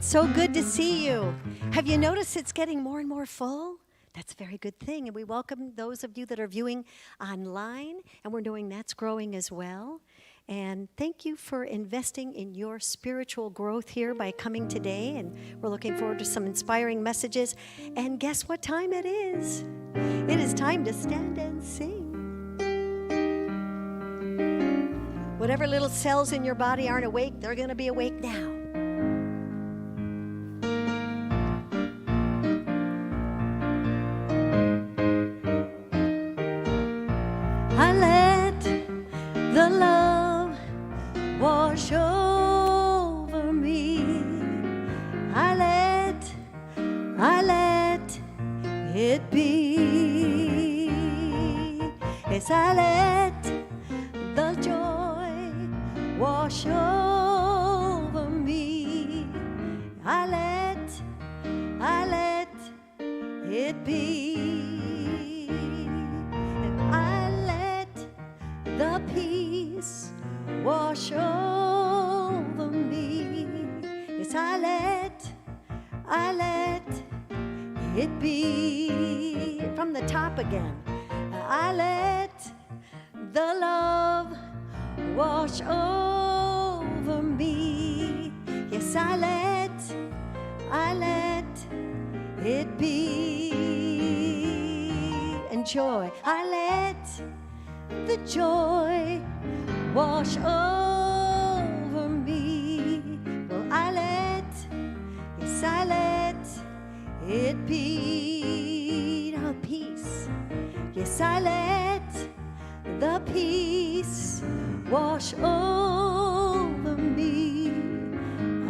So good to see you. Have you noticed it's getting more and more full? That's a very good thing. And we welcome those of you that are viewing online, and we're knowing that's growing as well. And thank you for investing in your spiritual growth here by coming today. And we're looking forward to some inspiring messages. And guess what time it is? It is time to stand and sing. Whatever little cells in your body aren't awake, they're going to be awake now. I let the love wash over me. I let it be. Yes, I let the joy wash over me. I let it be. And I let the peace wash over me. Yes, I let it be. From the top again. I let the love wash over me. Yes, I let it be. And joy, I let the joy wash over me. Well, I let it be. Now peace, yes, I let the peace wash over me.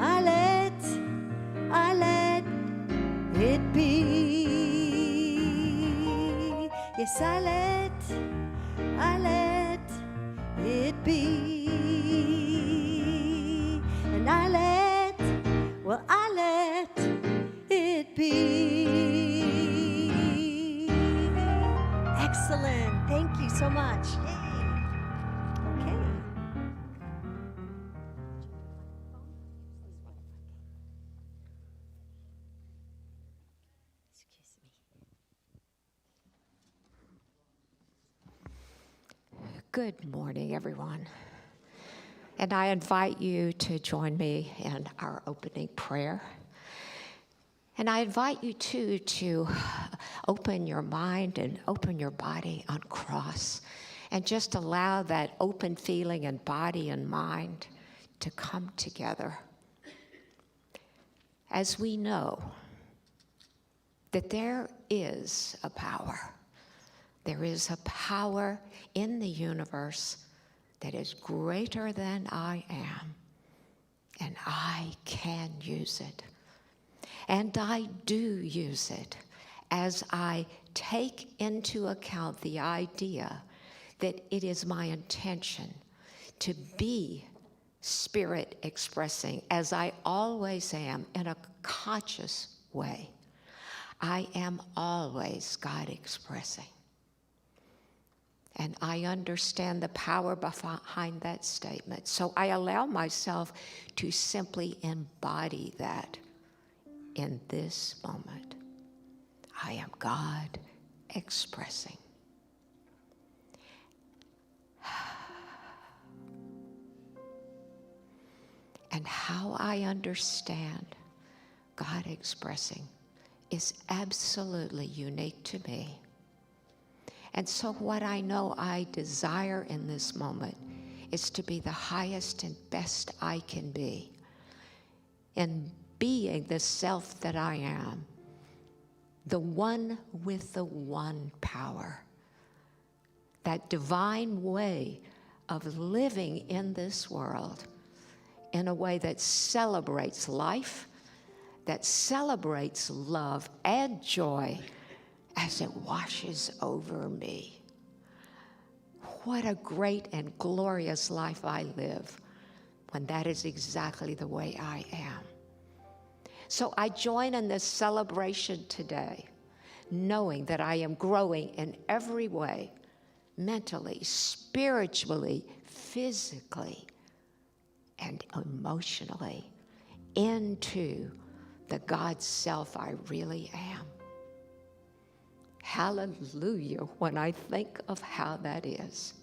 I let it be. Yes, I let it be. And I let it be. Excellent. Thank you so much. Yay. Okay. Excuse me. Good morning, everyone. And I invite you to join me in our opening prayer. And I invite you, too, to open your mind and open your body on cross and just allow that open feeling in body and mind to come together. As we know that there is a power in the universe that is greater than I am, and I can use it. And I do use it as I take into account the idea that it is my intention to be spirit expressing, as I always am, in a conscious way. I am always God expressing. And I understand the power behind that statement. So I allow myself to simply embody that in this moment. I am God expressing. And how I understand God expressing is absolutely unique to me. And so what I know I desire in this moment is to be the highest and best I can be in being the self that I am, the one with the one power, that divine way of living in this world in a way that celebrates life, that celebrates love and joy as it washes over me. What a great and glorious life I live when that is exactly the way I am. So I join in this celebration today, knowing that I am growing in every way, mentally, spiritually, physically, and emotionally, into the God self I really am. Hallelujah, when I think of how that is.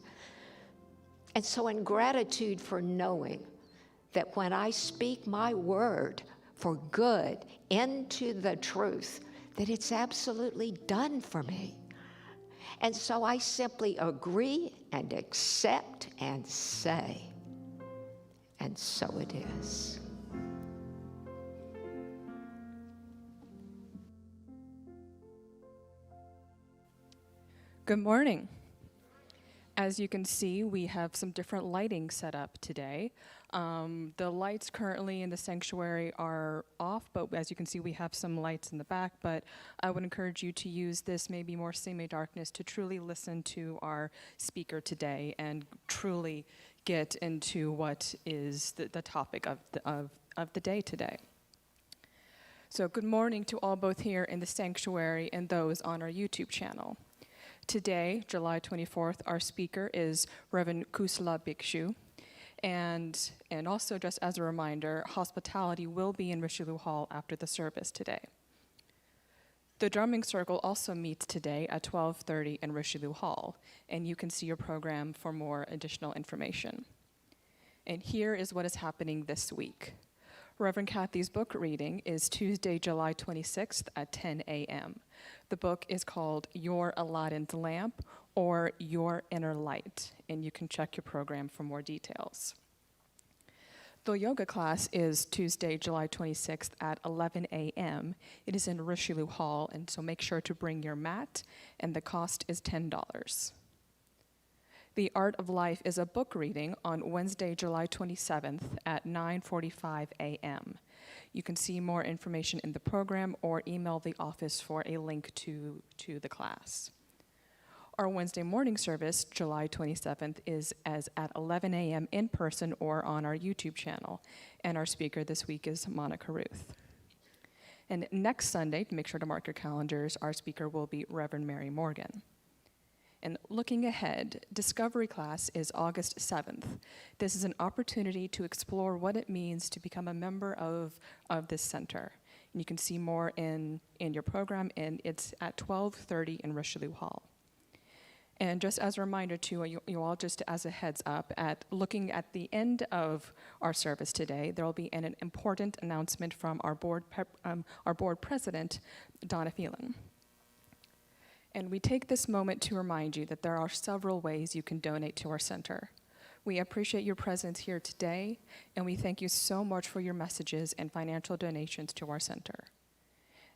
And so in gratitude for knowing that when I speak my word for good into the truth, that it's absolutely done for me. And so I simply agree and accept and say, and so it is. Good morning. As you can see, we have some different lighting set up today. The lights currently in the sanctuary are off, but as you can see, we have some lights in the back, but I would encourage you to use this maybe more semi-darkness to truly listen to our speaker today and truly get into what is the topic of the day today. So good morning to all both here in the sanctuary and those on our YouTube channel. Today, July 24th, our speaker is Reverend Kusala Bhikshu. And also, just as a reminder, hospitality will be in Richelieu Hall after the service today. The drumming circle also meets today at 12:30 in Richelieu Hall, and you can see your program for more additional information. And here is what is happening this week. Reverend Kathy's book reading is Tuesday, July 26th at 10 a.m. The book is called Your Aladdin's Lamp or Your Inner Light, and you can check your program for more details. The yoga class is Tuesday, July 26th at 11 a.m. It is in Richelieu Hall, and so make sure to bring your mat, and the cost is $10. The Art of Life is a book reading on Wednesday, July 27th at 9:45 a.m. You can see more information in the program or email the office for a link to the class. Our Wednesday morning service, July 27th, is at 11 a.m. in person or on our YouTube channel. And our speaker this week is Monica Ruth. And next Sunday, make sure to mark your calendars, our speaker will be Reverend Mary Morgan. And looking ahead, Discovery class is August 7th. This is an opportunity to explore what it means to become a member of this center. And you can see more in your program, and it's at 12:30 in Richelieu Hall. And just as a reminder to you all, just as a heads up, looking at the end of our service today, there will be an important announcement from our board president, Donna Phelan. And we take this moment to remind you that there are several ways you can donate to our center. We appreciate your presence here today, and we thank you so much for your messages and financial donations to our center.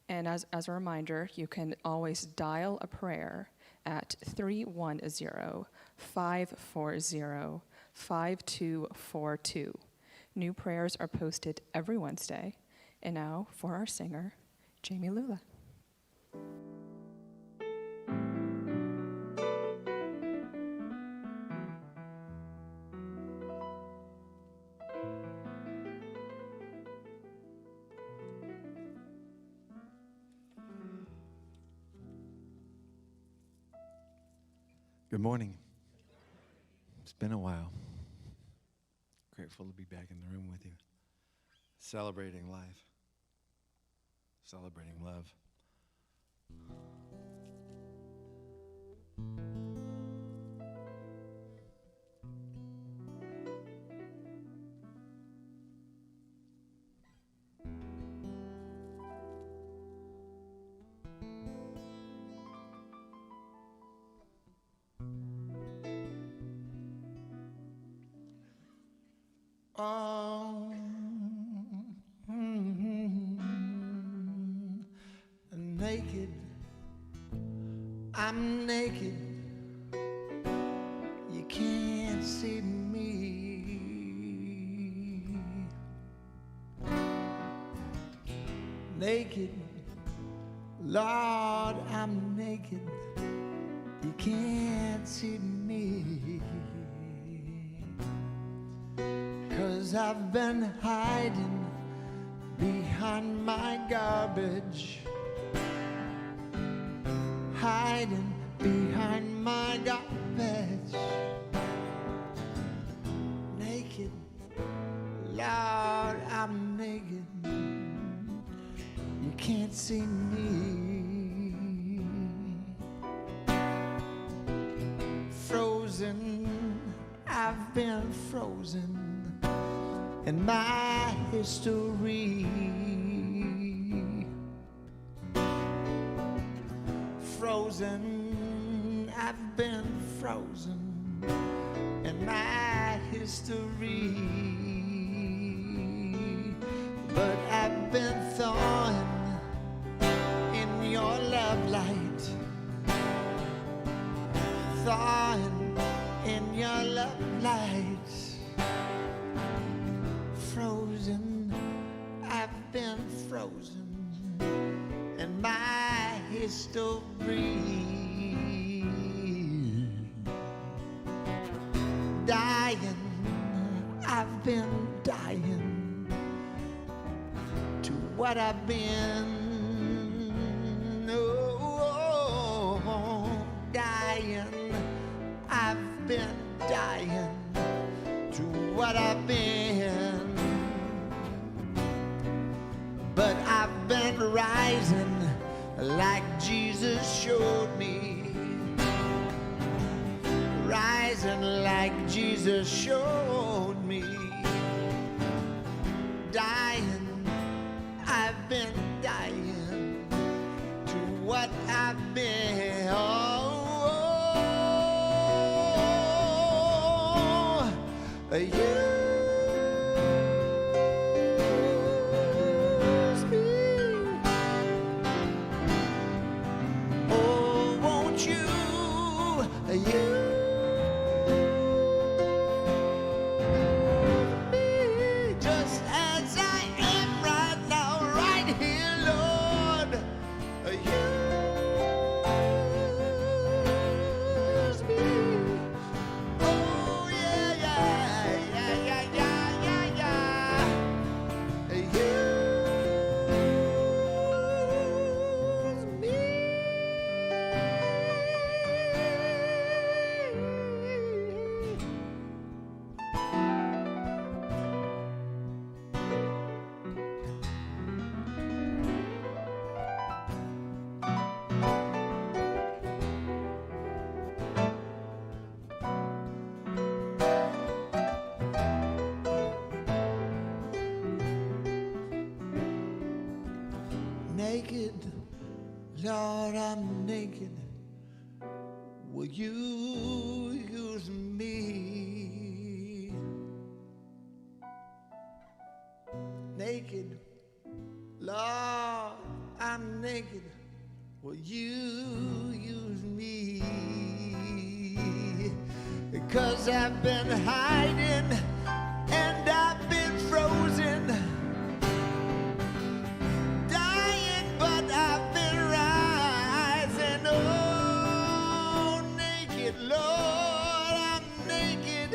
And as a reminder, you can always dial a prayer at 310-540-5242. New prayers are posted every Wednesday. And now for our singer, Jamie Lula. Good morning. It's been a while. Grateful to be back in the room with you. Celebrating life. Celebrating love. Oh, naked, I'm naked, you can't see me. Naked, Lord, I'm naked, you can't see me. 'Cause I've been hiding behind my garbage, hiding behind my garbage. Naked, Lord, I'm naked, can't see me. Frozen, I've been frozen in my history. Frozen, I've been frozen in my history. But I've been thawing in your love light, thawing in your love light. Frozen, I've been frozen in my history. Dying, I've been dying to what I've been. Oh, dying, I've been dying to what I've been. But I've been rising like Jesus showed me. Rising like Jesus showed me. Dying, I've been dying to what I've been. Oh, you. Naked, Lord, I'm naked. Will you use me? Naked, Lord, I'm naked. Will you use me? Because I've been hiding and I've been frozen. Lord, I'm naked.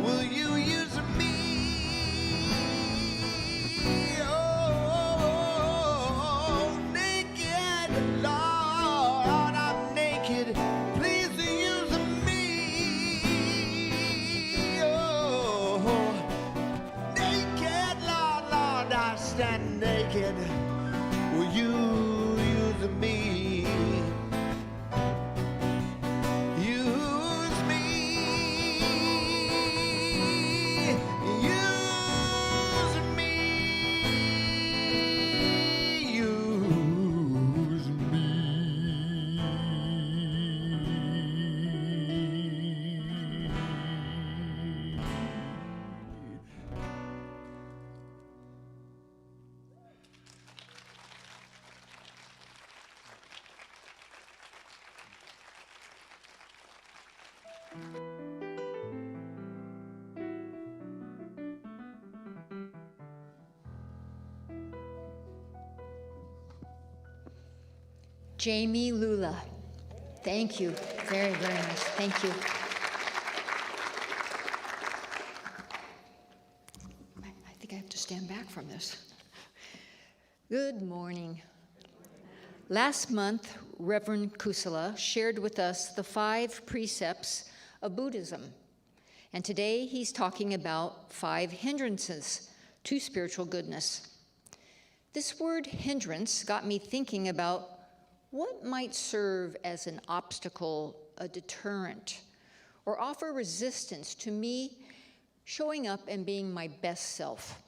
Will you use me? Oh, naked. Lord, I'm naked. Please use me. Oh, naked. Lord, I stand naked. Will you use me? Jamie Lula. Thank you. Very, very nice. Thank you. I think I have to stand back from this. Good morning. Last month, Reverend Kusala shared with us the 5 precepts of Buddhism. And today he's talking about 5 hindrances to spiritual goodness. This word hindrance got me thinking about what might serve as an obstacle, a deterrent, or offer resistance to me showing up and being my best self.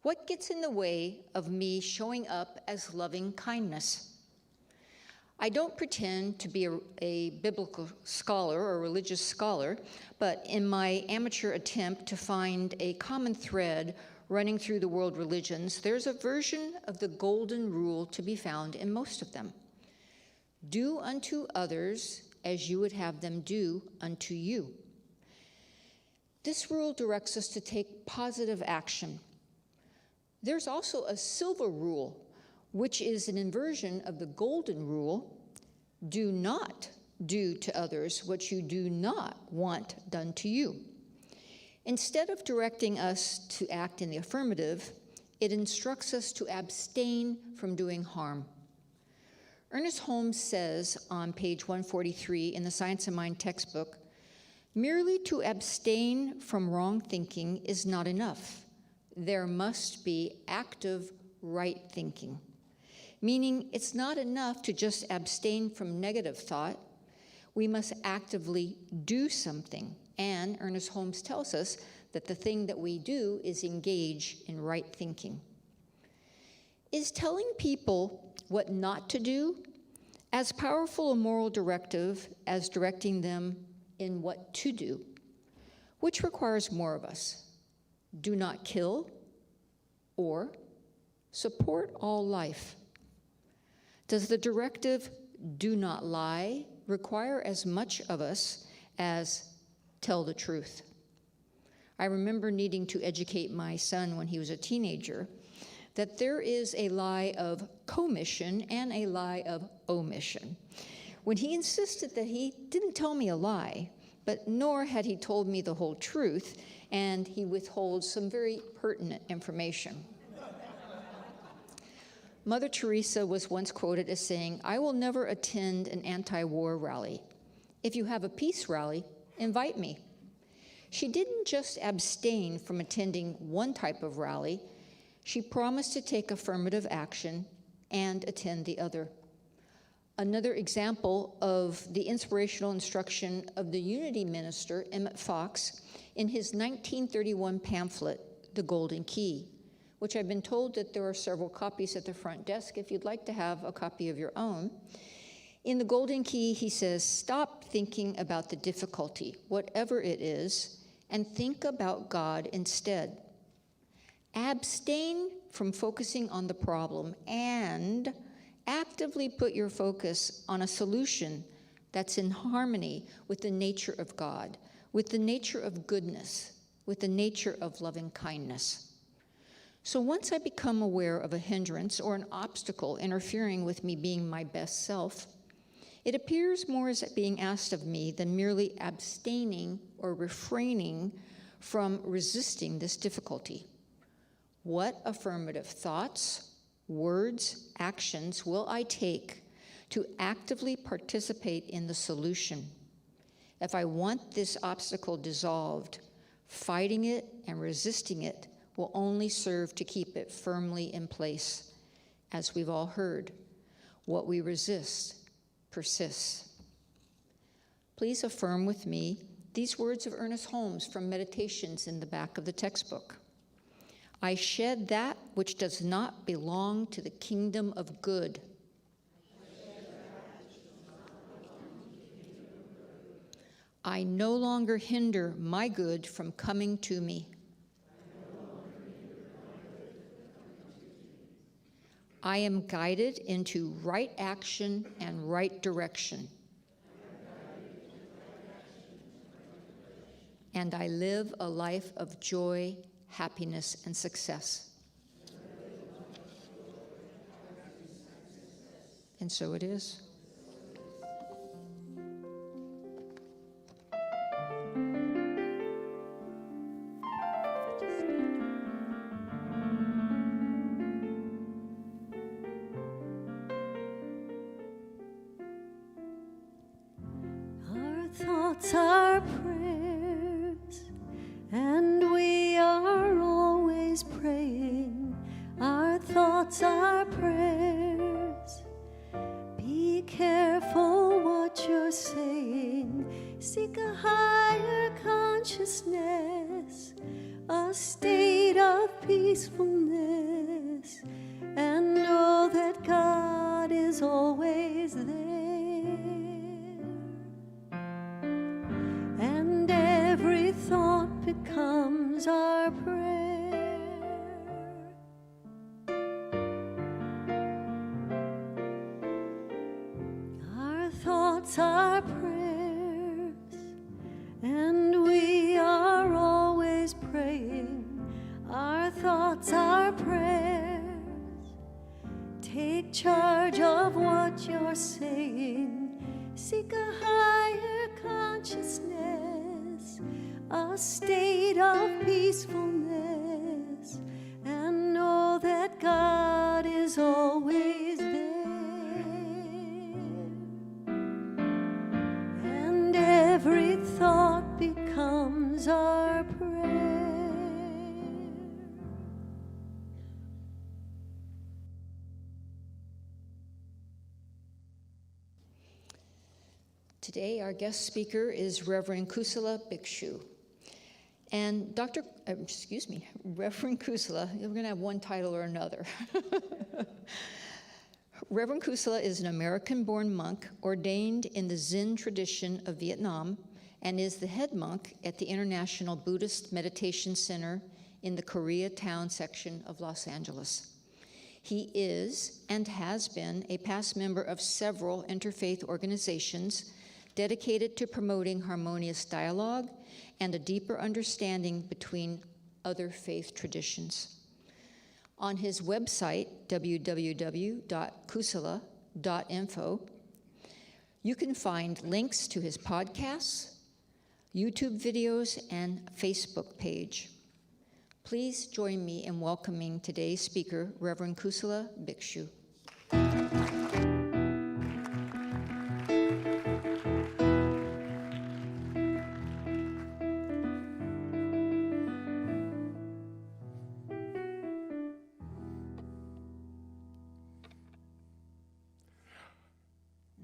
What gets in the way of me showing up as loving kindness? I don't pretend to be a biblical scholar or a religious scholar, but in my amateur attempt to find a common thread running through the world religions, there's a version of the golden rule to be found in most of them. Do unto others as you would have them do unto you. This rule directs us to take positive action. There's also a silver rule, which is an inversion of the golden rule. Do not do to others what you do not want done to you. Instead of directing us to act in the affirmative, it instructs us to abstain from doing harm. Ernest Holmes says on page 143 in the Science of Mind textbook, merely to abstain from wrong thinking is not enough. There must be active right thinking, meaning it's not enough to just abstain from negative thought. We must actively do something. And Ernest Holmes tells us that the thing that we do is engage in right thinking. Is telling people what not to do as powerful a moral directive as directing them in what to do? Which requires more of us? Do not kill or support all life? Does the directive do not lie require as much of us as tell the truth? I remember needing to educate my son when he was a teenager that there is a lie of commission and a lie of omission. When he insisted that he didn't tell me a lie, but nor had he told me the whole truth, and he withholds some very pertinent information. Mother Teresa was once quoted as saying, "I will never attend an anti-war rally. If you have a peace rally, invite me." She didn't just abstain from attending one type of rally, she promised to take affirmative action and attend the other. Another example of the inspirational instruction of the Unity minister, Emmett Fox, in his 1931 pamphlet, The Golden Key, which I've been told that there are several copies at the front desk if you'd like to have a copy of your own. In The Golden Key, he says, stop thinking about the difficulty, whatever it is, and think about God instead. Abstain from focusing on the problem and actively put your focus on a solution that's in harmony with the nature of God, with the nature of goodness, with the nature of loving kindness. So once I become aware of a hindrance or an obstacle interfering with me being my best self, it appears more as being asked of me than merely abstaining or refraining from resisting this difficulty. What affirmative thoughts, words, actions will I take to actively participate in the solution? If I want this obstacle dissolved, fighting it and resisting it will only serve to keep it firmly in place. As we've all heard, what we resist persists. Please affirm with me these words of Ernest Holmes from Meditations in the back of the textbook. I shed that which does not belong to the kingdom of good. I no longer hinder my good from coming to me. I am guided into right action and right direction. And I live a life of joy, happiness, and success. And so it is. Our thoughts are prayers, and we are always praying. Our thoughts thoughts are prayers. Be careful what you're saying. Seek a higher consciousness, a state of peacefulness, and know that God is always there. And every thought becomes our prayer. Our thoughts are prayers, and we are always praying. Our thoughts are prayers. Take charge of what you're saying. Seek a higher consciousness, a state of peacefulness, and know that God is always there. And every thought becomes our prayer. Today, our guest speaker is Reverend Kusala Bhikshu. And Reverend Kusala, we're going to have one title or another. Reverend Kusala is an American-born monk ordained in the Zen tradition of Vietnam and is the head monk at the International Buddhist Meditation Center in the Koreatown section of Los Angeles. He is and has been a past member of several interfaith organizations dedicated to promoting harmonious dialogue and a deeper understanding between other faith traditions. On his website, www.kusala.info, you can find links to his podcasts, YouTube videos, and Facebook page. Please join me in welcoming today's speaker, Reverend Kusala Bhikshu.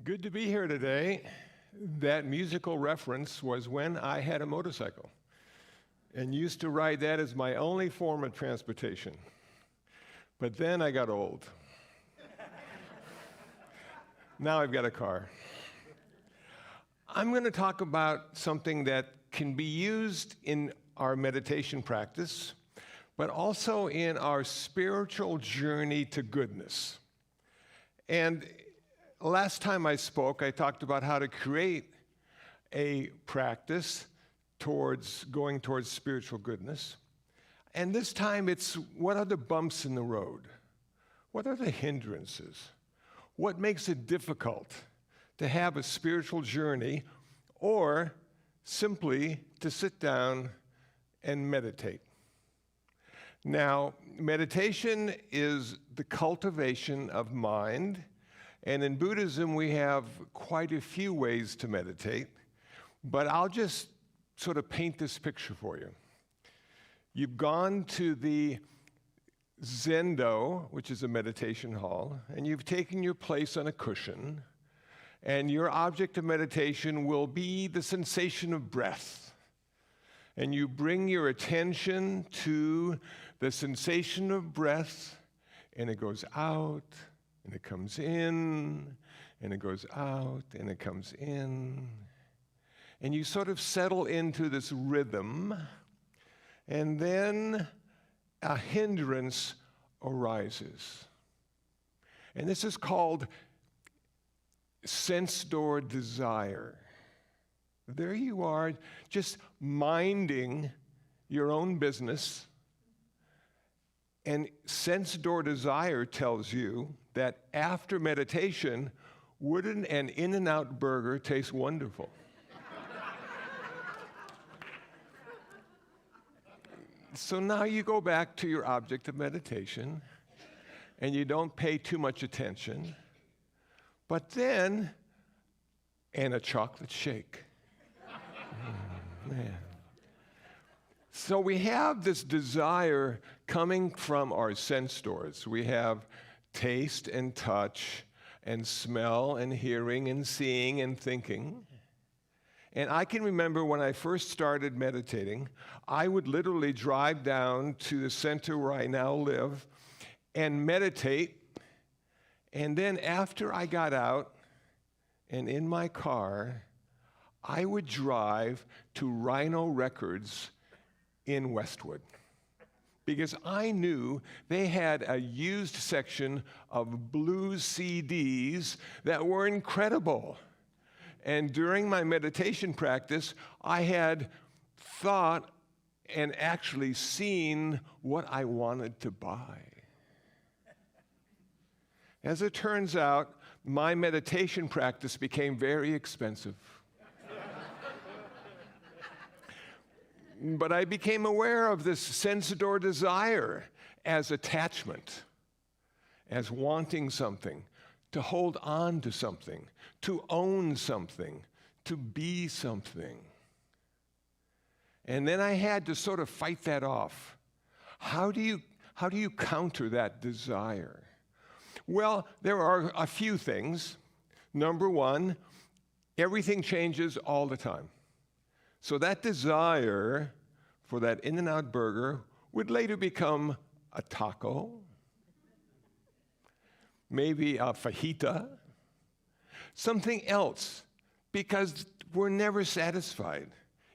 Good to be here today. That musical reference was when I had a motorcycle and used to ride that as my only form of transportation. But then I got old. Now I've got a car. I'm going to talk about something that can be used in our meditation practice, but also in our spiritual journey to goodness. And last time I spoke, I talked about how to create a practice towards going towards spiritual goodness. And this time it's, what are the bumps in the road? What are the hindrances? What makes it difficult to have a spiritual journey or simply to sit down and meditate? Now, meditation is the cultivation of mind. And in Buddhism, we have quite a few ways to meditate, but I'll just sort of paint this picture for you. You've gone to the Zendo, which is a meditation hall, and you've taken your place on a cushion, and your object of meditation will be the sensation of breath. And you bring your attention to the sensation of breath, and it goes out, and it comes in, and it goes out, and it comes in. And you sort of settle into this rhythm, and then a hindrance arises. And this is called sense door desire. There you are, just minding your own business, and sense door desire tells you that after meditation, wouldn't an In-N-Out burger taste wonderful? So now you go back to your object of meditation, and you don't pay too much attention, but then, and a chocolate shake. Man. So we have this desire coming from our sense doors. We have taste and touch and smell and hearing and seeing and thinking. And I can remember when I first started meditating, I would literally drive down to the center where I now live and meditate. And then after I got out and in my car, I would drive to Rhino Records in Westwood, because I knew they had a used section of blues CDs that were incredible. And during my meditation practice, I had thought and actually seen what I wanted to buy. As it turns out, my meditation practice became very expensive. But I became aware of this sense door desire as attachment, as wanting something, to hold on to something, to own something, to be something. And then I had to sort of fight that off. How do you counter that desire? Well, there are a few things. Number one, everything changes all the time. So that desire for that In-N-Out burger would later become a taco, maybe a fajita, something else, because we're never satisfied.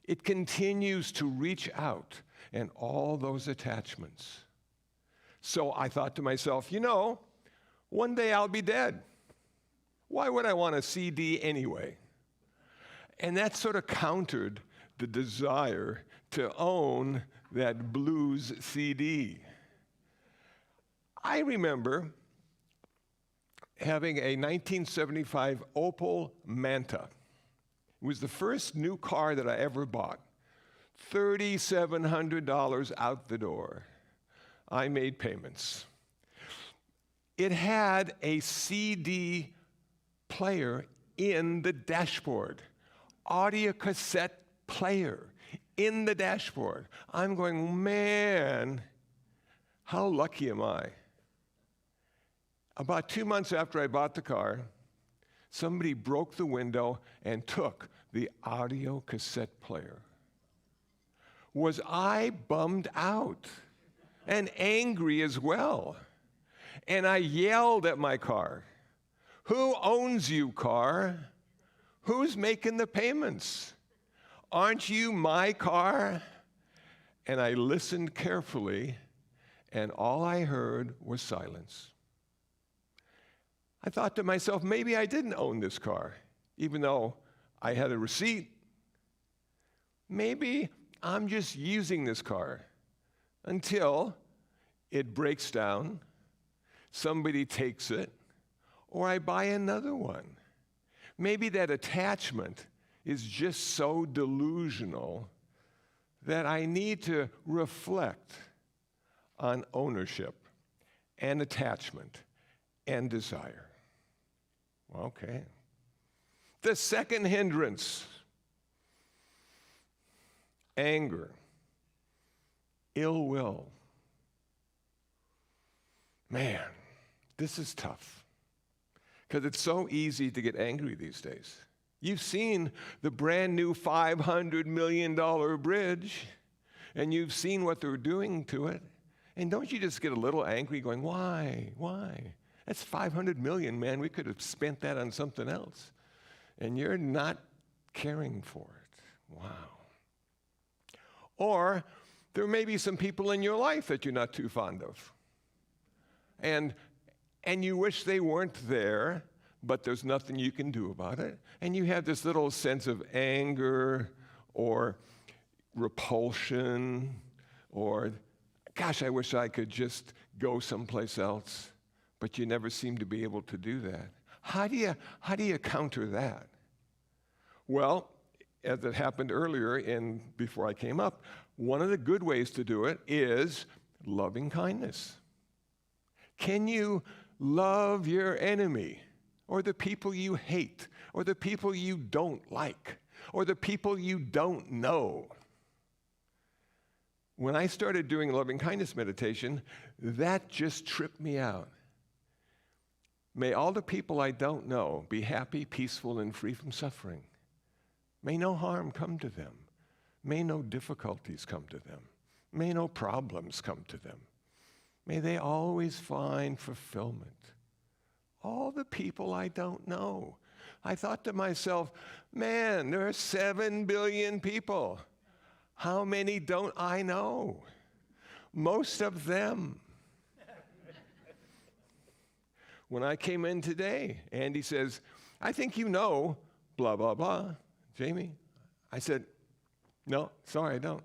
It continues to reach out, and all those attachments. So I thought to myself, one day I'll be dead. Why would I want a CD anyway? And that sort of countered the desire to own that blues CD. I remember having a 1975 Opel Manta. It was the first new car that I ever bought. $3,700 out the door. I made payments. It had a CD player in the dashboard, audio cassette player in the dashboard. I'm going, man, how lucky am I? About 2 months after I bought the car, somebody broke the window and took the audio cassette player. Was I bummed out and angry as well? And I yelled at my car, "Who owns you, car? Who's making the payments? Aren't you my car?" And I listened carefully, and all I heard was silence. I thought to myself, maybe I didn't own this car, even though I had a receipt. Maybe I'm just using this car until it breaks down, somebody takes it, or I buy another one. Maybe that attachment is just so delusional that I need to reflect on ownership and attachment and desire. Okay. The second hindrance, anger, ill will. Man, this is tough, because it's so easy to get angry these days. You've seen the brand new $500 million bridge, and you've seen what they're doing to it. And don't you just get a little angry going, why? That's $500 million, man. We could have spent that on something else. And you're not caring for it. Wow. Or there may be some people in your life that you're not too fond of. And you wish they weren't there, but there's nothing you can do about it. And you have this little sense of anger or repulsion or, gosh, I wish I could just go someplace else. But you never seem to be able to do that. How do you counter that? Well, as it happened earlier before I came up, one of the good ways to do it is loving kindness. Can you love your enemy, or the people you hate, or the people you don't like, or the people you don't know? when I started doing loving kindness meditation, that just tripped me out. May all the people I don't know be happy, peaceful, and free from suffering. May no harm come to them. May no difficulties come to them. May no problems come to them. May they always find fulfillment. All the people I don't know. I thought to myself, man, there are 7 billion people. How many don't I know? Most of them. When I came in today, Andy says, I think you know, blah, blah, blah, Jamie. I said, no, sorry, I don't.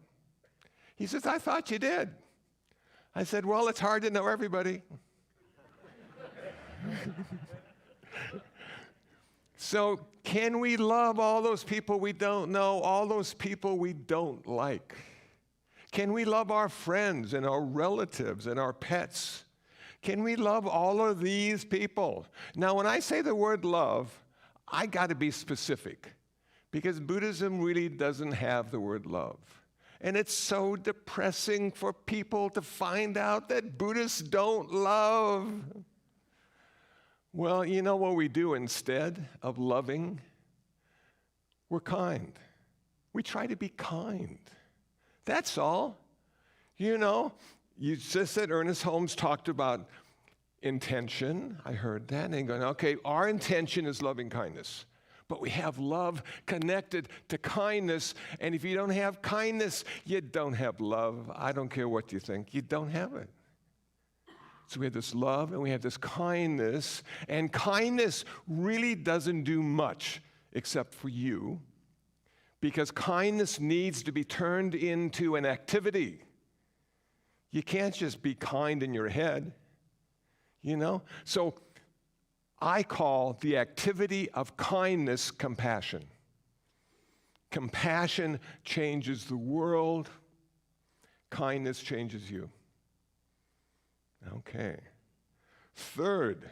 He says, I thought you did. I said, well, it's hard to know everybody. So can we love all those people we don't know, all those people we don't like? Can we love our friends and our relatives and our pets? Can we love all of these people? Now, when I say the word love, I got to be specific, because Buddhism really doesn't have the word love. And it's so depressing for people to find out that Buddhists don't love. Well, you know what we do instead of loving? We're kind. We try to be kind. That's all. You know, you just said Ernest Holmes talked about intention. I heard that. And going, okay, our intention is loving kindness. But we have love connected to kindness. And if you don't have kindness, you don't have love. I don't care what you think. You don't have it. So we have this love and we have this kindness. And kindness really doesn't do much except for you, because kindness needs to be turned into an activity. You can't just be kind in your head, you know? So I call the activity of kindness compassion. Compassion changes the world. Kindness changes you. Okay. Third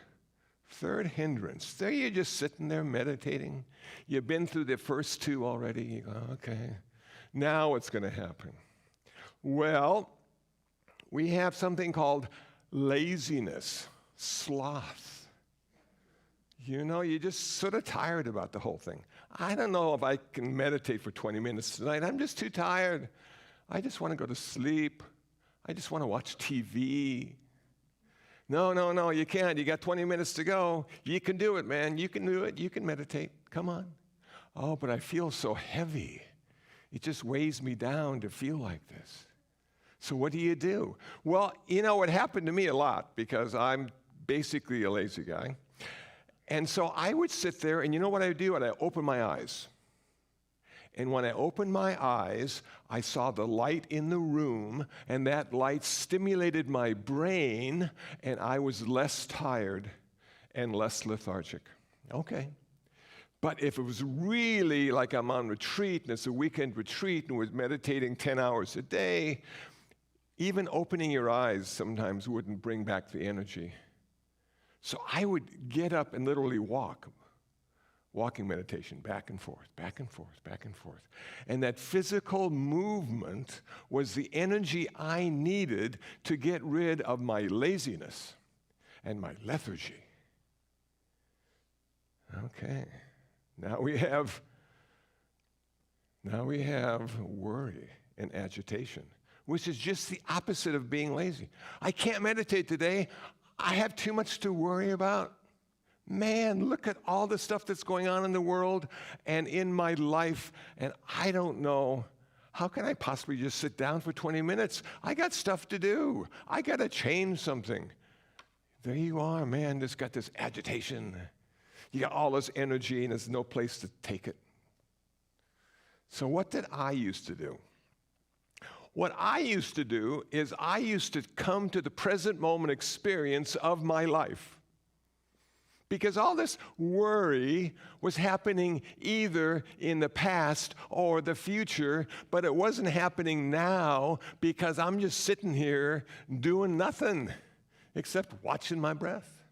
hindrance. There you're just sitting there meditating. You've been through the first two already. You go, okay, now what's going to happen? Well, we have something called laziness, sloth. You know, you're just sort of tired about the whole thing. I don't know if I can meditate for 20 minutes tonight. I'm just too tired. I just want to go to sleep. I just want to watch TV. No, you can't. You got 20 minutes to go. You can do it, man. You can do it. You can meditate. Come on. Oh, but I feel so heavy. It just weighs me down to feel like this. So what do? Well, you know, it happened to me a lot because I'm basically a lazy guy. And so I would sit there, and you know what I would do? I'd open my eyes. And when I opened my eyes, I saw the light in the room, and that light stimulated my brain, and I was less tired and less lethargic. Okay. But if it was really like I'm on retreat, and it's a weekend retreat, and we're meditating 10 hours a day, even opening your eyes sometimes wouldn't bring back the energy. So I would get up and literally walking meditation, back and forth, back and forth, back and forth. And that physical movement was the energy I needed to get rid of my laziness and my lethargy. Okay, now we have worry and agitation, which is just the opposite of being lazy. I can't meditate today. I have too much to worry about. Man, look at all the stuff that's going on in the world and in my life, and I don't know. How can I possibly just sit down for 20 minutes? I got stuff to do. I got to change something. There you are, man, just got this agitation. You got all this energy, and there's no place to take it. So what did I used to do? What I used to do is I used to come to the present moment experience of my life. Because all this worry was happening either in the past or the future, but it wasn't happening now because I'm just sitting here doing nothing except watching my breath.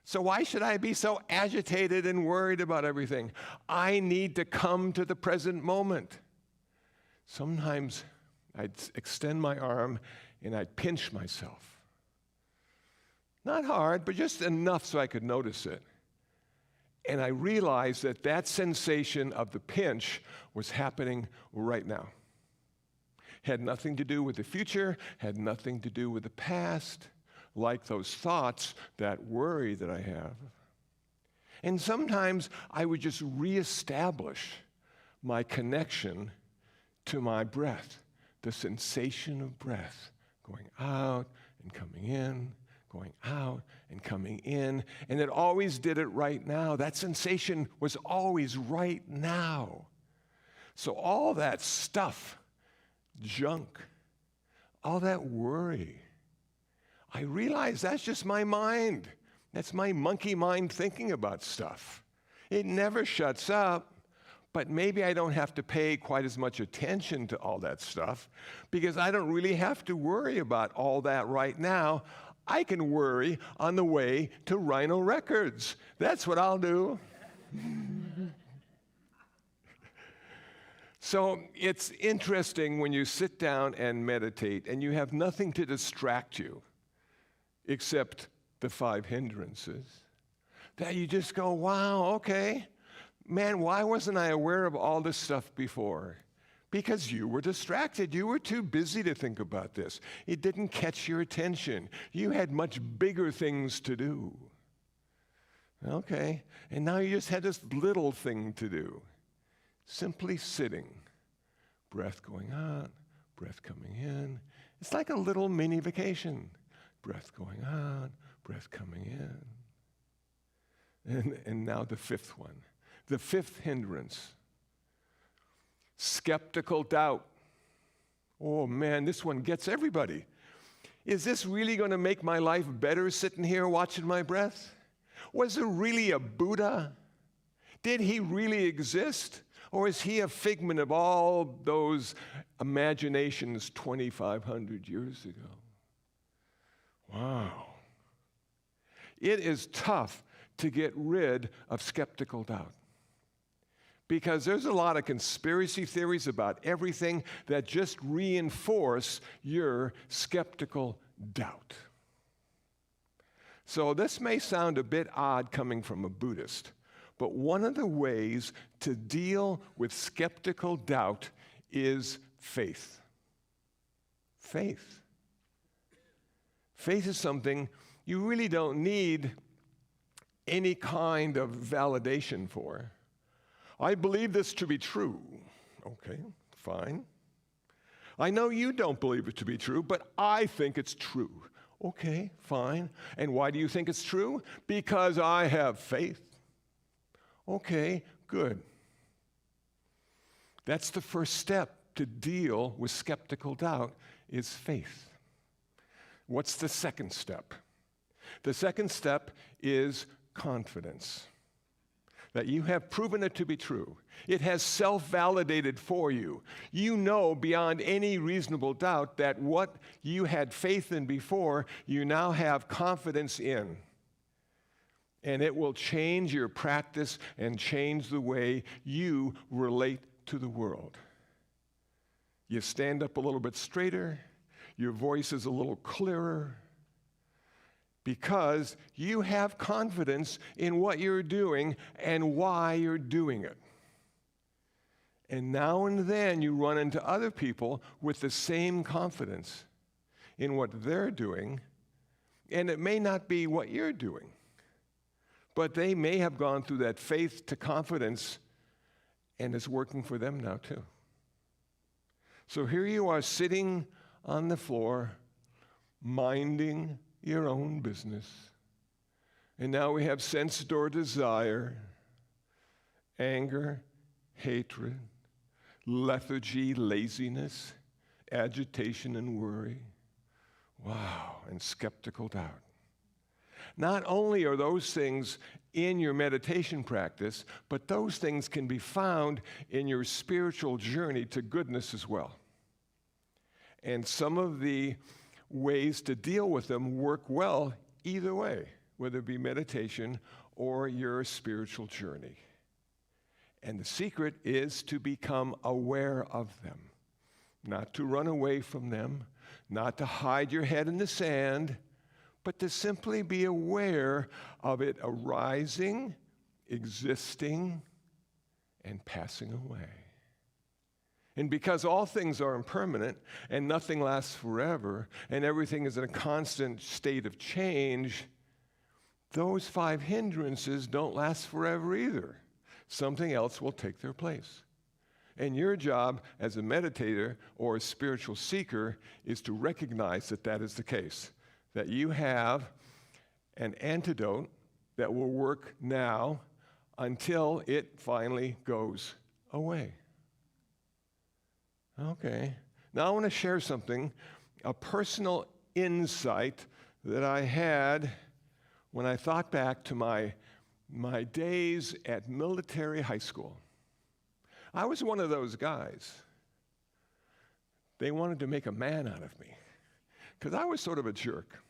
So why should I be so agitated and worried about everything? I need to come to the present moment. Sometimes extend my arm and I'd pinch myself. Not hard, but just enough so I could notice it. And I realized that that sensation of the pinch was happening right now. Had nothing to do with the future, had nothing to do with the past, like those thoughts, that worry that I have. And sometimes I would just reestablish my connection to my breath, the sensation of breath going out and coming in, going out and coming in, and it always did it right now. That sensation was always right now. So all that stuff, junk, all that worry, I realize that's just my mind. That's my monkey mind thinking about stuff. It never shuts up. But maybe I don't have to pay quite as much attention to all that stuff because I don't really have to worry about all that right now. I can worry on the way to Rhino Records. That's what I'll do. So it's interesting when you sit down and meditate and you have nothing to distract you except the 5 hindrances, that you just go, wow, okay. Man, why wasn't I aware of all this stuff before? Because you were distracted. You were too busy to think about this. It didn't catch your attention. You had much bigger things to do. Okay, and now you just had this little thing to do. Simply sitting. Breath going out, breath coming in. It's like a little mini vacation. Breath going out, breath coming in. And now the 5th one. The 5th hindrance, skeptical doubt. Oh man, this one gets everybody. Is this really going to make my life better sitting here watching my breath? Was there really a Buddha? Did he really exist? Or is he a figment of all those imaginations 2,500 years ago? Wow. It is tough to get rid of skeptical doubt. Because there's a lot of conspiracy theories about everything that just reinforce your skeptical doubt. So this may sound a bit odd coming from a Buddhist, but one of the ways to deal with skeptical doubt is faith. Faith. Faith is something you really don't need any kind of validation for. I believe this to be true. Okay, fine. I know you don't believe it to be true, but I think it's true. Okay, fine. And why do you think it's true? Because I have faith. Okay, good. That's the first step to deal with skeptical doubt is faith. What's the second step? The second step is confidence. That you have proven it to be true. It has self-validated for you. You know beyond any reasonable doubt that what you had faith in before, you now have confidence in. And it will change your practice and change the way you relate to the world. You stand up a little bit straighter, your voice is a little clearer, because you have confidence in what you're doing and why you're doing it. And now and then you run into other people with the same confidence in what they're doing, and it may not be what you're doing, but they may have gone through that faith to confidence, and it's working for them now too. So here you are sitting on the floor, minding your own business. And now we have sensed or desire, anger, hatred, lethargy, laziness, agitation and worry. Wow, and skeptical doubt. Not only are those things in your meditation practice, but those things can be found in your spiritual journey to goodness as well. And some of the ways to deal with them work well either way, whether it be meditation or your spiritual journey. And the secret is to become aware of them. not to run away from them, not to hide your head in the sand, but to simply be aware of it arising, existing, and passing away. And because all things are impermanent and nothing lasts forever and everything is in a constant state of change, those 5 hindrances don't last forever either. Something else will take their place. And your job as a meditator or a spiritual seeker is to recognize that that is the case, that you have an antidote that will work now until it finally goes away. Okay. Now I want to share something, a personal insight that I had when I thought back to my days at military high school. I was one of those guys. They wanted to make a man out of me because I was sort of a jerk.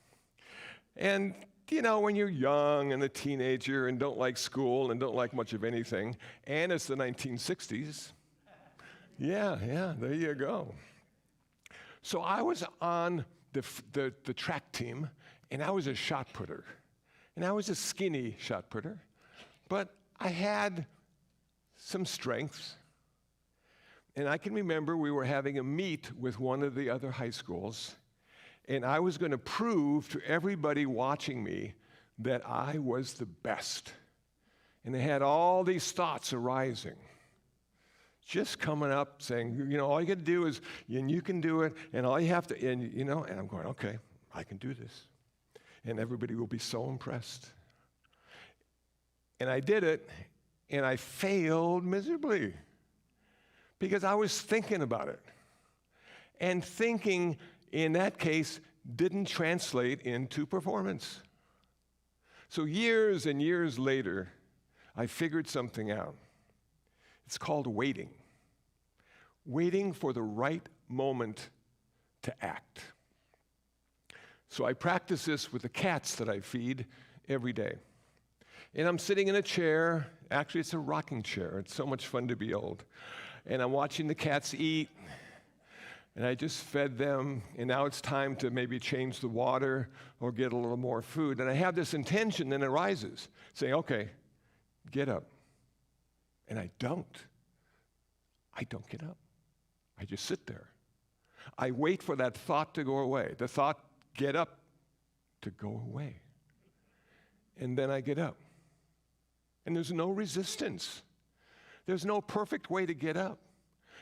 And you know, when you're young and a teenager and don't like school and don't like much of anything, and it's the 1960s, yeah, there you go. So I was on the track team, and I was a shot putter. And I was a skinny shot putter, but I had some strengths. And I can remember we were having a meet with one of the other high schools, and I was going to prove to everybody watching me that I was the best. And they had all these thoughts arising, just coming up saying, you know, all you got to do is, and you can do it, and all you have to, and you know, and I'm going, okay, I can do this. And everybody will be so impressed. And I did it, and I failed miserably because I was thinking about it. And thinking, in that case, didn't translate into performance. So years and years later, I figured something out. It's called waiting. Waiting for the right moment to act. So I practice this with the cats that I feed every day. And I'm sitting in a chair. Actually, it's a rocking chair. It's so much fun to be old. And I'm watching the cats eat. And I just fed them. And now it's time to maybe change the water or get a little more food. And I have this intention that arises, saying, okay, get up. And I don't. I don't get up. I just sit there. I wait for that thought to go away. The thought, get up, to go away. And then I get up. And there's no resistance. There's no perfect way to get up.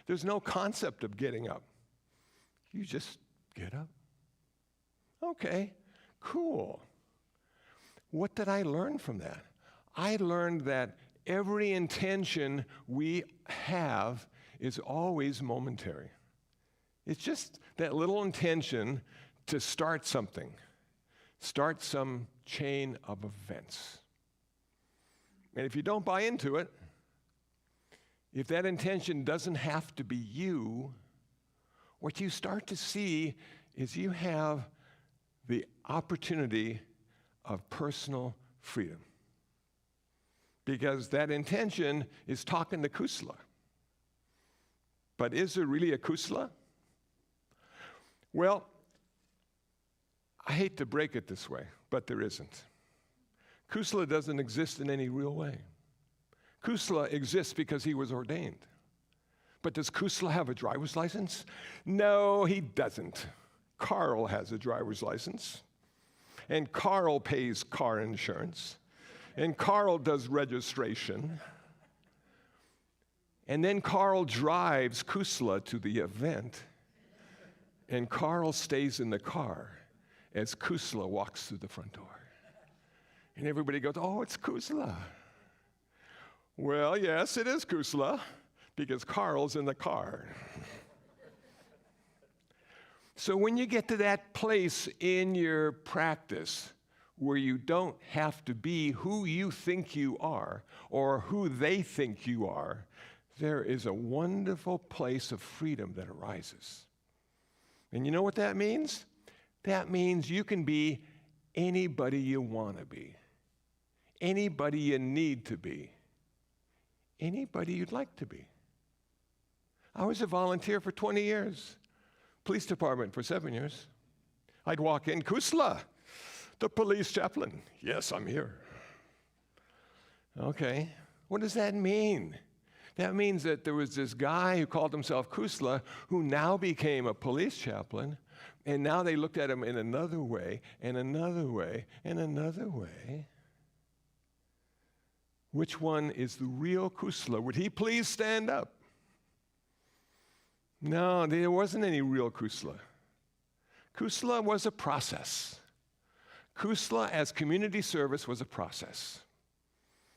There's no concept of getting up. You just get up. Okay, cool. What did I learn from that? I learned that every intention we have is always momentary. It's just that little intention to start something, start some chain of events. And if you don't buy into it, if that intention doesn't have to be you, what you start to see is you have the opportunity of personal freedom. Because that intention is talking to Kusala. But is there really a Kusala? Well, I hate to break it this way, but there isn't. Kusala doesn't exist in any real way. Kusala exists because he was ordained. But does Kusala have a driver's license? No, he doesn't. Carl has a driver's license. And Carl pays car insurance. And Carl does registration. And then Carl drives Kusala to the event. And Carl stays in the car as Kusala walks through the front door. And everybody goes, oh, it's Kusala. Well, yes, it is Kusala, because Carl's in the car. So when you get to that place in your practice where you don't have to be who you think you are or who they think you are, there is a wonderful place of freedom that arises. And you know what that means? That means you can be anybody you want to be, anybody you need to be, anybody you'd like to be. I was a volunteer for 20 years. police department for 7 years. I'd walk in, Kusla, the police chaplain. Yes, I'm here. Okay, what does that mean? That means that there was this guy who called himself Kusla who now became a police chaplain, and now they looked at him in another way, and another way, and another way. Which one is the real Kusla? Would he please stand up? No, there wasn't any real Kusla. Kusla was a process. Kusla as community service was a process.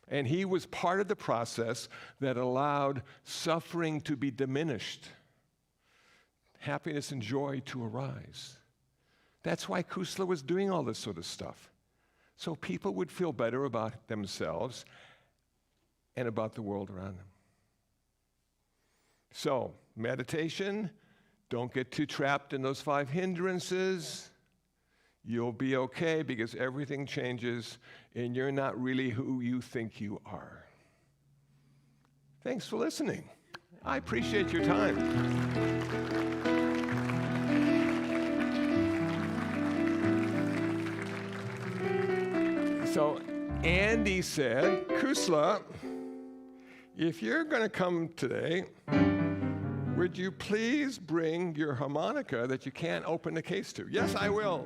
And he was part of the process that allowed suffering to be diminished, happiness and joy to arise. That's why Kusla was doing all this sort of stuff. So people would feel better about themselves and about the world around them. So, meditation, don't get too trapped in those 5 hindrances. You'll be okay because everything changes and you're not really who you think you are. Thanks for listening. I appreciate your time. So Andy said, Kusla, if you're going to come today, would you please bring your harmonica that you can't open the case to? Yes, I will,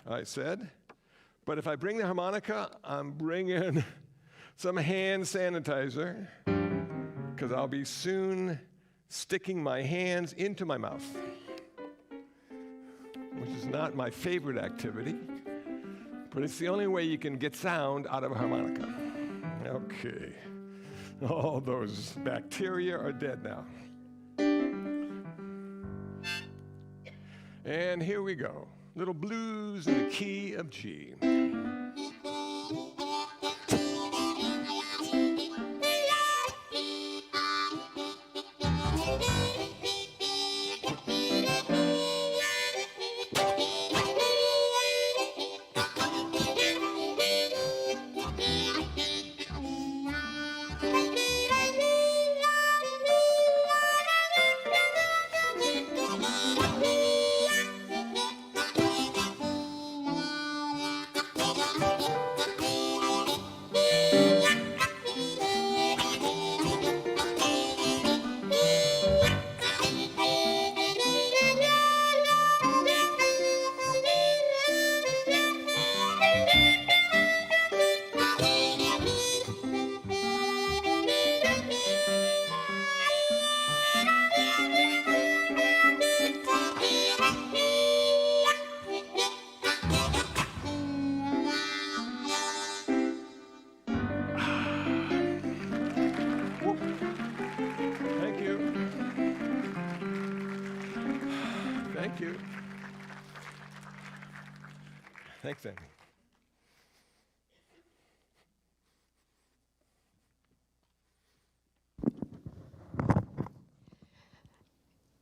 I said. But if I bring the harmonica, I'm bringing some hand sanitizer because I'll be soon sticking my hands into my mouth, which is not my favorite activity, but it's the only way you can get sound out of a harmonica. Okay. All those bacteria are dead now. And here we go. Little blues in the key of G. Thank you. Thanks, Andy.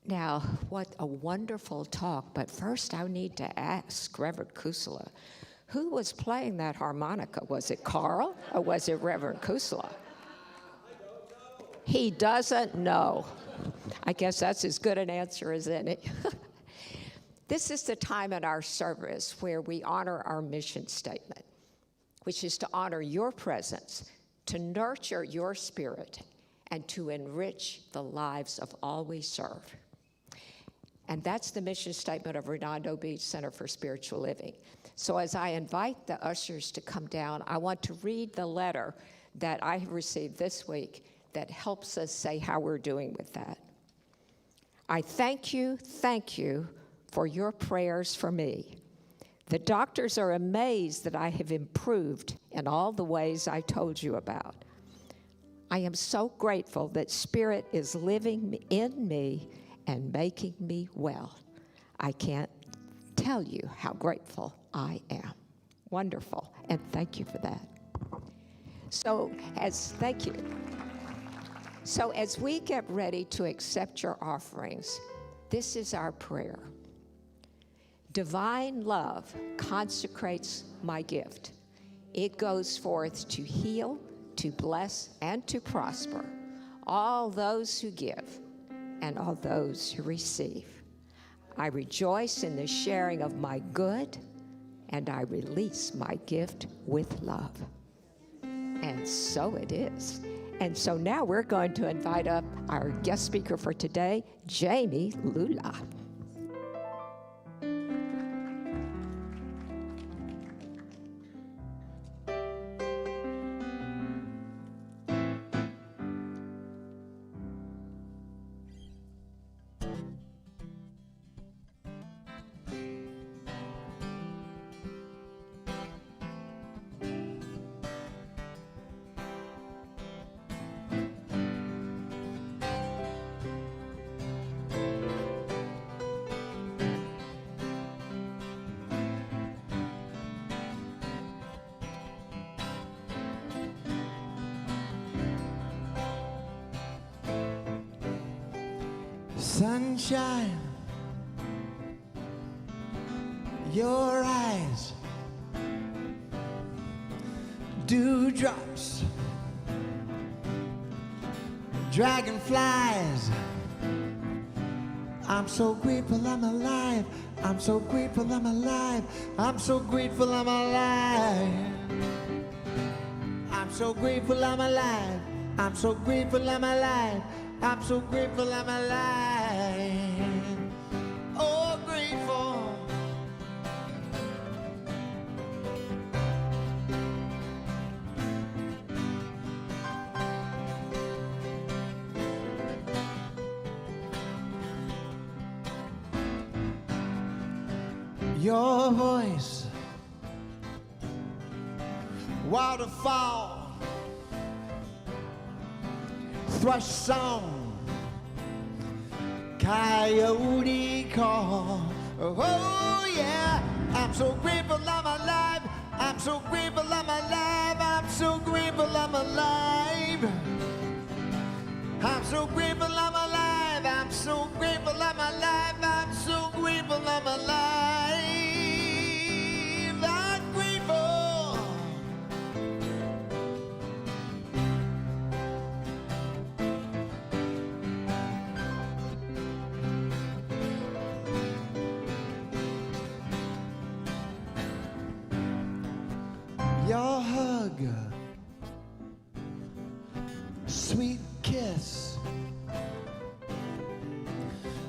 Now, what a wonderful talk, but first I need to ask Reverend Kusala, who was playing that harmonica? Was it Carl or was it Reverend Kusala? He doesn't know. I guess that's as good an answer as any. This is the time in our service where we honor our mission statement, which is to honor your presence, to nurture your spirit, and to enrich the lives of all we serve. And that's the mission statement of Redondo Beach Center for Spiritual Living. So as I invite the ushers to come down, I want to read the letter that I have received this week that helps us say how we're doing with that. I thank you for your prayers for me. The doctors are amazed that I have improved in all the ways I told you about. I am so grateful that Spirit is living in me and making me well. I can't tell you how grateful I am. Wonderful, and thank you for that. Thank you. So as we get ready to accept your offerings, this is our prayer. Divine love consecrates my gift. It goes forth to heal, to bless, and to prosper all those who give and all those who receive. I rejoice in the sharing of my good, and I release my gift with love. And so it is. And so now we're going to invite up our guest speaker for today, Jamie Lula. Sunshine, your eyes, dewdrops, dragonflies. I'm so grateful I'm alive. I'm so grateful I'm alive. I'm so grateful I'm alive. I'm so grateful I'm alive. I'm so grateful I'm alive. I'm so grateful I'm alive. Oh, grateful. Your voice, waterfall, thrush song, coyote call. Oh yeah, I'm so grateful I'm alive. I'm so grateful I'm alive. I'm so grateful I'm alive. I'm so grateful I'm alive. I'm so grateful I'm alive. I'm so grateful I'm alive. I'm grateful. Your hug, sweet kiss,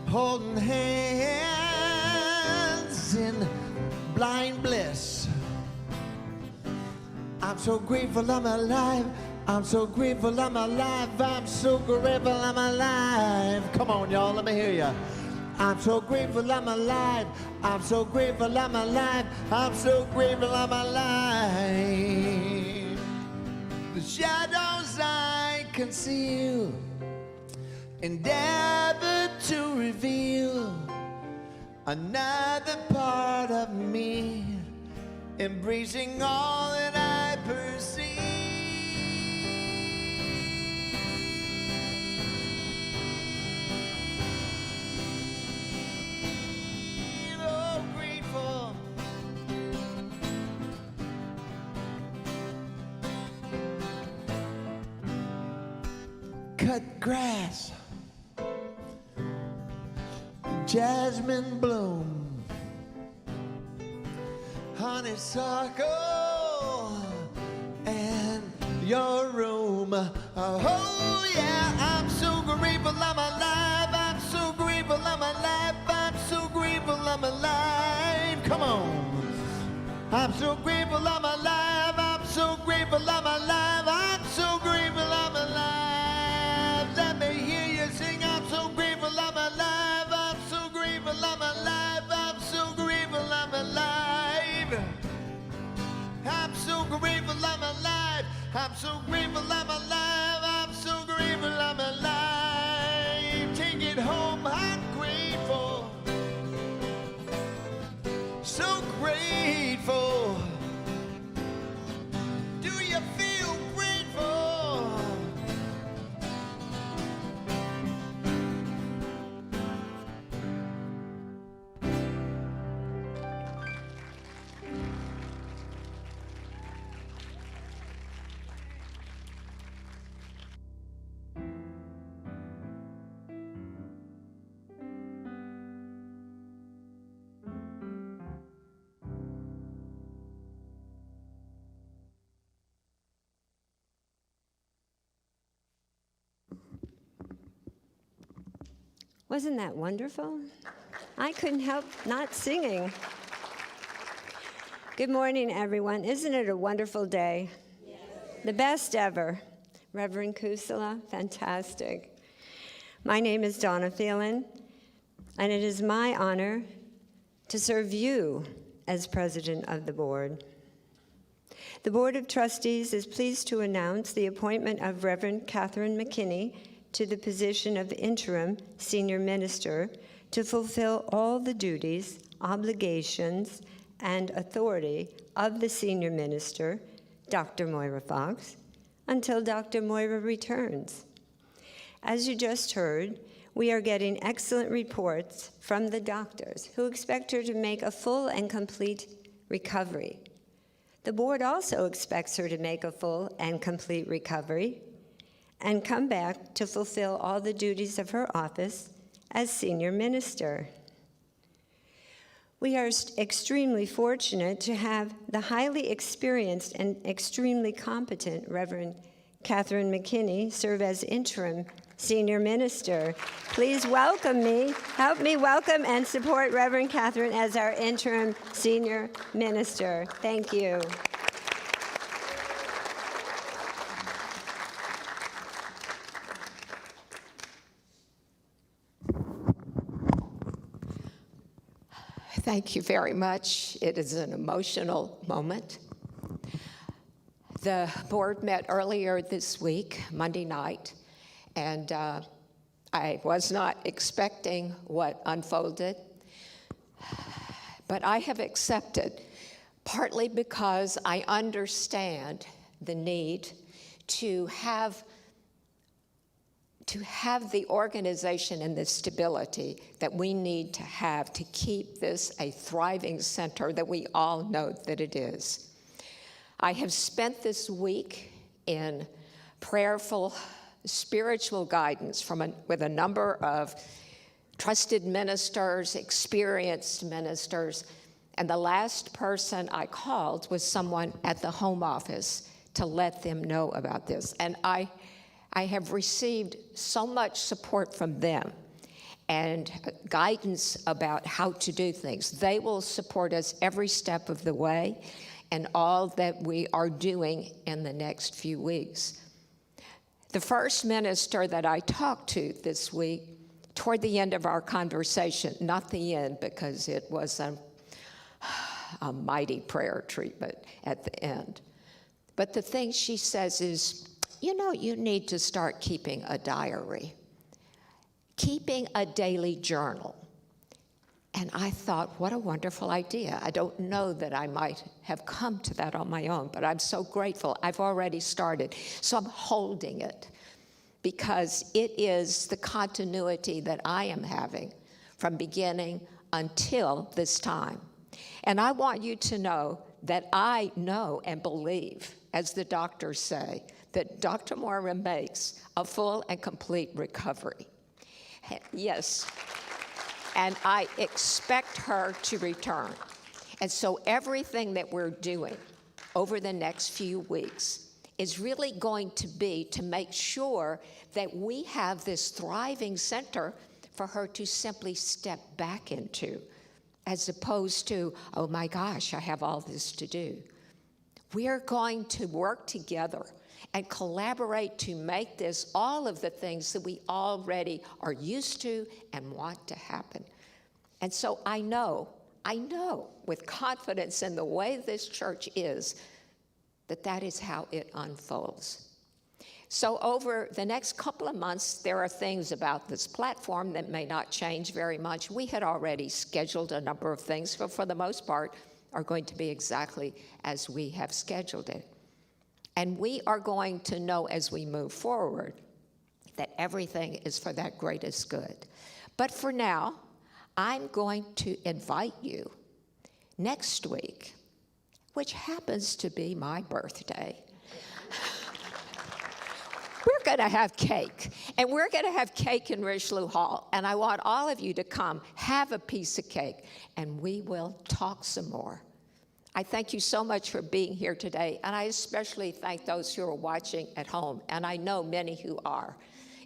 holding hands in blind bliss. I'm so grateful I'm alive. I'm so grateful I'm alive. I'm so grateful I'm alive. Come on, y'all, let me hear ya. I'm so grateful I'm alive. I'm so grateful I'm alive. I'm so grateful I'm alive. The shadows I conceal endeavor to reveal another part of me, embracing all that I perceive. Oh, grateful. Cut grass, jasmine bloom, honeysuckle, and your room. Oh yeah, I'm so grateful I'm alive. I'm so grateful I'm alive. I'm so grateful I'm alive. Come on. I'm so grateful I'm alive. I'm so grateful I'm alive. I'm so grateful I'm alive. Let me hear you sing. I'm so grateful I'm alive. I'm so grateful I'm alive. I'm so grateful I'm alive. I'm so grateful I'm alive. I'm so grateful I'm alive. I'm so grateful I'm alive. Take it home. I'm grateful. So grateful. Do you feel grateful? Wasn't that wonderful? I couldn't help not singing. Good morning, everyone. Isn't it a wonderful day? Yes. The best ever. Reverend Kusala, fantastic. My name is Donna Phelan, and it is my honor to serve you as president of the board. The Board of Trustees is pleased to announce the appointment of Reverend Catherine McKinney to the position of interim senior minister to fulfill all the duties, obligations, and authority of the senior minister, Dr. Moira Fox, until Dr. Moira returns. As you just heard, we are getting excellent reports from the doctors who expect her to make a full and complete recovery. The board also expects her to make a full and complete recovery and come back to fulfill all the duties of her office as senior minister. We are extremely fortunate to have the highly experienced and extremely competent Reverend Catherine McKinney serve as interim senior minister. Please help me welcome and support Reverend Catherine as our interim senior minister. Thank you. Thank you very much. It is an emotional moment. The board met earlier this week, Monday night, and I was not expecting what unfolded, but I have accepted, partly because I understand the need to have the organization and the stability that we need to have to keep this a thriving center that we all know that it is. I have spent this week in prayerful spiritual guidance with a number of trusted ministers, experienced ministers, and the last person I called was someone at the home office to let them know about this. And I have received so much support from them and guidance about how to do things. They will support us every step of the way and all that we are doing in the next few weeks. The first minister that I talked to this week, toward the end of our conversation, not the end because it was a mighty prayer treatment at the end, but the thing she says is, you need to start keeping a diary, keeping a daily journal. And I thought, what a wonderful idea. I don't know that I might have come to that on my own, but I'm so grateful. I've already started. So I'm holding it because it is the continuity that I am having from beginning until this time. And I want you to know that I know and believe, as the doctors say, that Dr. Moira makes a full and complete recovery. Yes. And I expect her to return. And so everything that we're doing over the next few weeks is really going to be to make sure that we have this thriving center for her to simply step back into, as opposed to, oh my gosh, I have all this to do. We are going to work together and collaborate to make this all of the things that we already are used to and want to happen. And so I know with confidence in the way this church is, that is how it unfolds. So over the next couple of months, there are things about this platform that may not change very much. We had already scheduled a number of things, but for the most part are going to be exactly as we have scheduled it. And we are going to know as we move forward that everything is for that greatest good. But for now, I'm going to invite you next week, which happens to be my birthday. We're going to have cake, and we're going to have cake in Richelieu Hall, and I want all of you to come, have a piece of cake, and we will talk some more. I thank you so much for being here today, and I especially thank those who are watching at home, and I know many who are.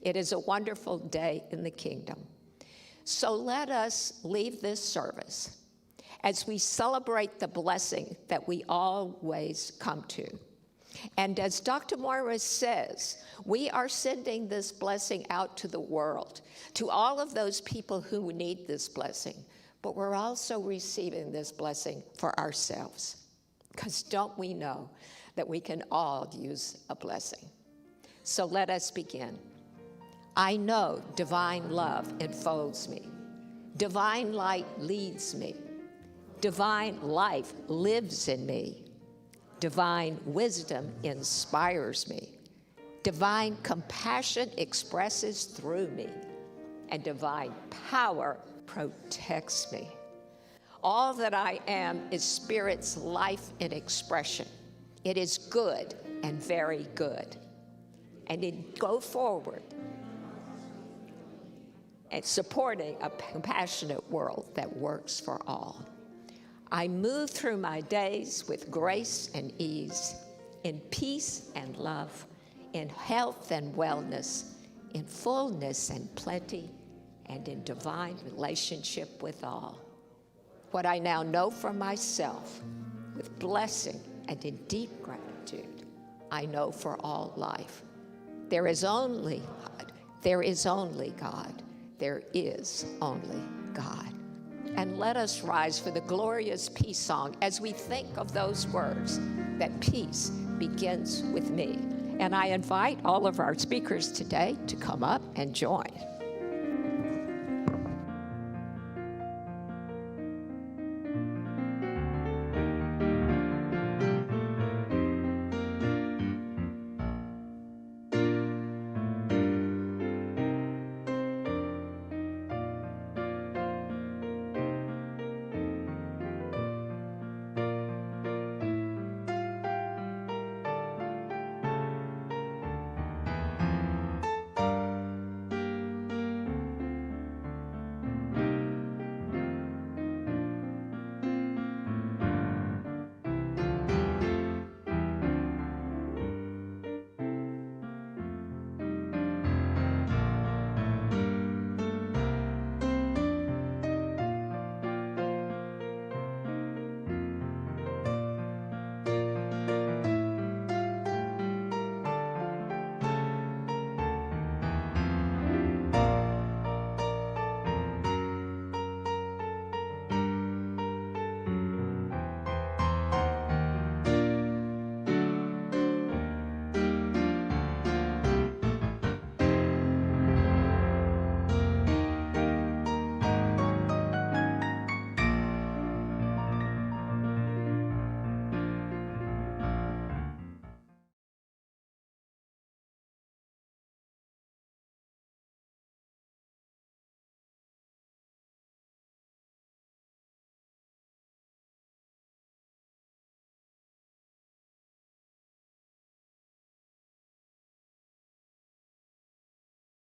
It is a wonderful day in the kingdom. So let us leave this service as we celebrate the blessing that we always come to. And as Dr. Morris says, we are sending this blessing out to the world, to all of those people who need this blessing. But we're also receiving this blessing for ourselves. Because don't we know that we can all use a blessing? So let us begin. I know divine love enfolds me. Divine light leads me. Divine life lives in me. Divine wisdom inspires me. Divine compassion expresses through me. And divine power protects me. All that I am is Spirit's life in expression. It is good and very good. And go forward and supporting a compassionate world that works for all. I move through my days with grace and ease, in peace and love, in health and wellness, in fullness and plenty, and in divine relationship with all. What I now know for myself, with blessing and in deep gratitude, I know for all life. There is only God. There is only God. There is only God. And let us rise for the glorious peace song as we think of those words, that peace begins with me. And I invite all of our speakers today to come up and join.